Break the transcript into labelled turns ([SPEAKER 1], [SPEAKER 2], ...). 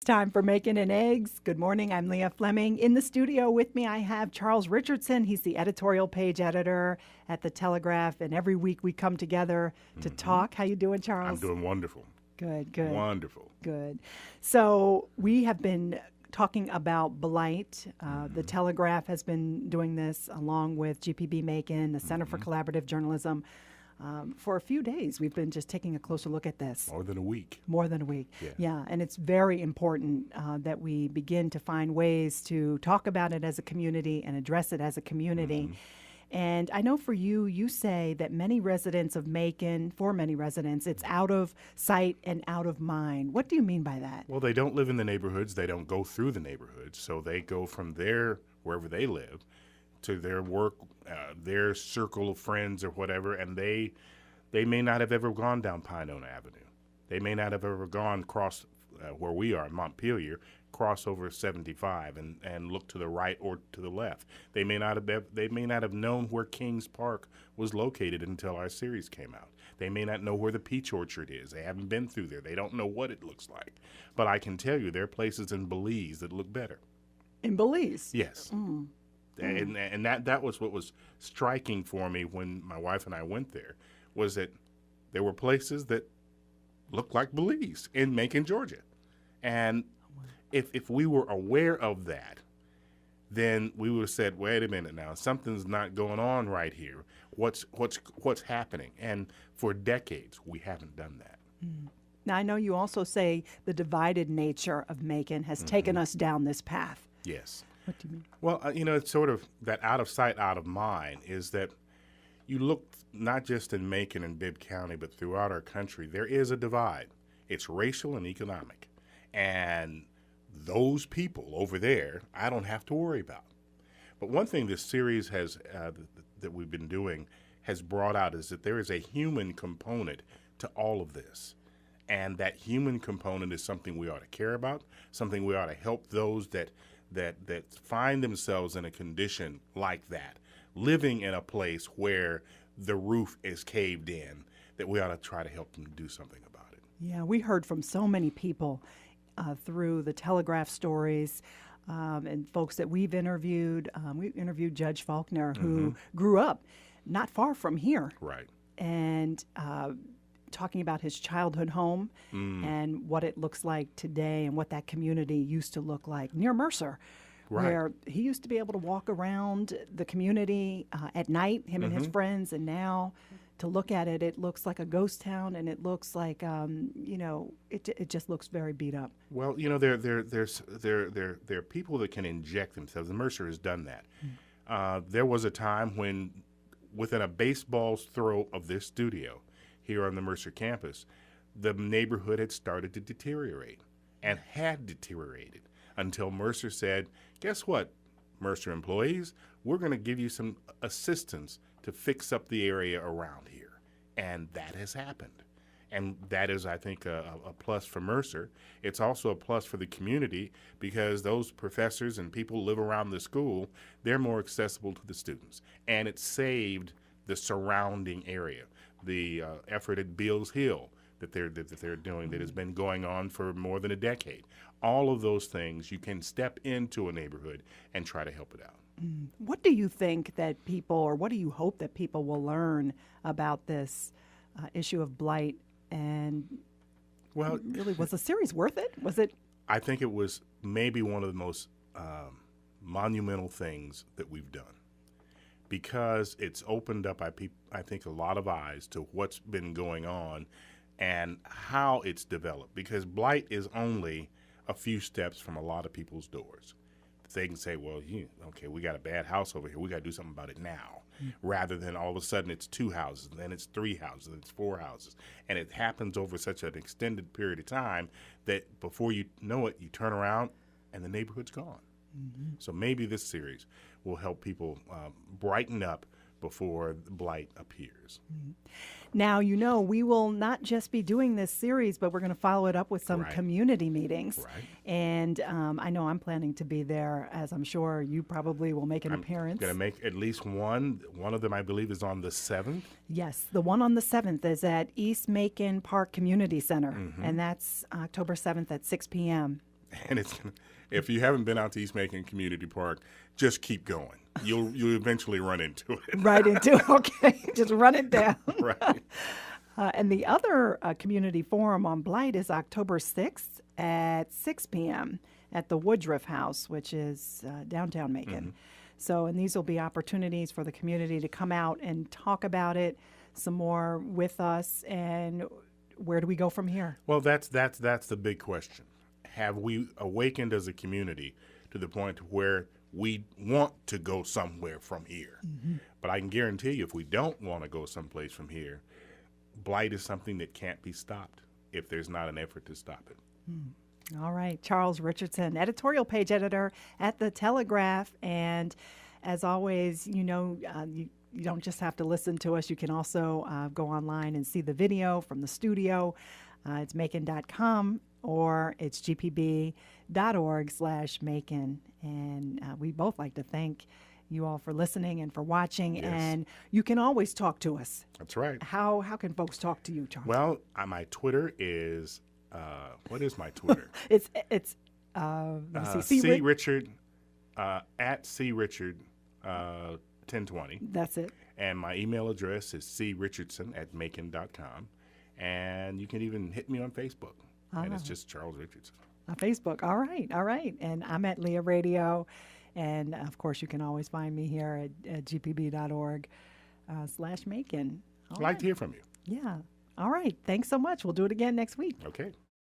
[SPEAKER 1] Time for Macon and Eggs. Good morning. I'm Leah Fleming. In the studio with me, I have Charles Richardson. He's the editorial page editor at the Telegraph, and every week we come together to talk. How you doing, Charles?
[SPEAKER 2] I'm doing wonderful.
[SPEAKER 1] Good.
[SPEAKER 2] Wonderful.
[SPEAKER 1] Good. So we have been talking about blight. The Telegraph has been doing this along with GPB Macon, the Center for Collaborative Journalism. For a few days, we've been just taking a closer look at this.
[SPEAKER 2] More than a week.
[SPEAKER 1] More than a week.
[SPEAKER 2] Yeah.
[SPEAKER 1] Yeah, and it's very important that we begin to find ways to talk about it as a community and address it as a community. And I know for you, you say that many residents of Macon, for many residents, it's out of sight and out of mind. What do you mean by that?
[SPEAKER 2] Well, they don't live in the neighborhoods. They don't go through the neighborhoods. So they go from wherever they live, to their work, their circle of friends or whatever, and they may not have ever gone down Pinone Avenue. They may not have ever gone across where we are in Montpelier, cross over 75 and look to the right or to the left. They may not have known where Kings Park was located until our series came out. They may not know where the Peach Orchard is. They haven't been through there. They don't know what it looks like. But I can tell you there are places in Belize that look better.
[SPEAKER 1] In Belize?
[SPEAKER 2] Yes. And that was what was striking for me when my wife and I went there, was that there were places that looked like Belize in Macon, Georgia. And if we were aware of that, then we would have said, wait a minute now, something's not going on right here. What's happening? And for decades, we haven't done that.
[SPEAKER 1] Now, I know you also say the divided nature of Macon has taken us down this path.
[SPEAKER 2] Yes.
[SPEAKER 1] What do you mean?
[SPEAKER 2] Well, it's sort of that out of sight, out of mind is that you look not just in Macon and Bibb County, but throughout our country, there is a divide. It's racial and economic. And those people over there, I don't have to worry about. But one thing this series has that we've been doing has brought out is that there is a human component to all of this. And that human component is something we ought to care about, something we ought to help those that find themselves in a condition like that, living in a place where the roof is caved in, that we ought to try to help them do something about it.
[SPEAKER 1] Yeah, we heard from so many people through the Telegraph stories and folks that we've interviewed. We interviewed Judge Faulkner, who grew up not far from here.
[SPEAKER 2] Right.
[SPEAKER 1] And talking about his childhood home and what it looks like today and what that community used to look like near Mercer, where he used to be able to walk around the community at night, him and his friends, and now to look at it, it looks like a ghost town, and it looks like, it just looks very beat up.
[SPEAKER 2] Well, there are people that can inject themselves, and Mercer has done that. There was a time when, within a baseball's throw of this studio, here on the Mercer campus, the neighborhood had started to deteriorate and had deteriorated until Mercer said, guess what, Mercer employees, we're going to give you some assistance to fix up the area around here. And that has happened. And that is, I think, a plus for Mercer. It's also a plus for the community because those professors and people live around the school, they're more accessible to the students. And it saved the surrounding area. The effort at Beals Hill that they're doing that has been going on for more than a decade. All of those things, you can step into a neighborhood and try to help it out.
[SPEAKER 1] What do you think that people, or what do you hope that people will learn about this issue of blight? And
[SPEAKER 2] well,
[SPEAKER 1] really, was the series worth it? Was it?
[SPEAKER 2] I think it was maybe one of the most monumental things that we've done, because it's opened up, I think, a lot of eyes to what's been going on and how it's developed. Because blight is only a few steps from a lot of people's doors. They can say, well, okay, we got a bad house over here. We got to do something about it now, rather than all of a sudden it's 2 houses, and then it's 3 houses, and it's 4 houses. And it happens over such an extended period of time that before you know it, you turn around and the neighborhood's gone. So maybe this series will help people brighten up before blight appears.
[SPEAKER 1] Now, we will not just be doing this series, but we're going to follow it up with some community meetings.
[SPEAKER 2] Right.
[SPEAKER 1] And I know I'm planning to be there, as I'm sure you probably will make an appearance.
[SPEAKER 2] I'm going to make at least one. One of them, I believe, is on the 7th.
[SPEAKER 1] Yes, the one on the 7th is at East Macon Park Community Center, and that's October 7th at 6 p.m.
[SPEAKER 2] and if you haven't been out to East Macon Community Park, just keep going. You'll eventually run into it.
[SPEAKER 1] Right into okay, just run it down.
[SPEAKER 2] Right.
[SPEAKER 1] And the other community forum on blight is October 6th at 6 p.m. at the Woodruff House, which is downtown Macon. So, and these will be opportunities for the community to come out and talk about it some more with us. And where do we go from here?
[SPEAKER 2] Well, that's the big question. Have we awakened as a community to the point where we want to go somewhere from here? But I can guarantee you, if we don't want to go someplace from here, blight is something that can't be stopped if there's not an effort to stop it.
[SPEAKER 1] All right. Charles Richardson, editorial page editor at The Telegraph. And as always, you don't just have to listen to us. You can also go online and see the video from the studio. It's macon.com or it's gpb.org/Macon. And we both like to thank you all for listening and for watching.
[SPEAKER 2] Yes.
[SPEAKER 1] And you can always talk to us.
[SPEAKER 2] That's right.
[SPEAKER 1] How can folks talk to you, Charles?
[SPEAKER 2] Well, my Twitter is, what is my Twitter?
[SPEAKER 1] It's let me see.
[SPEAKER 2] C. Richard, at C. Richard 1020.
[SPEAKER 1] That's it.
[SPEAKER 2] And my email address is crichardson@macon.com. And you can even hit me on Facebook. And it's just Charles Richardson.
[SPEAKER 1] On Facebook. All right. And I'm at Leah Radio. And, of course, you can always find me here at gpb.org/Macon.
[SPEAKER 2] I'd like to hear from you.
[SPEAKER 1] Yeah. All right. Thanks so much. We'll do it again next week.
[SPEAKER 2] Okay.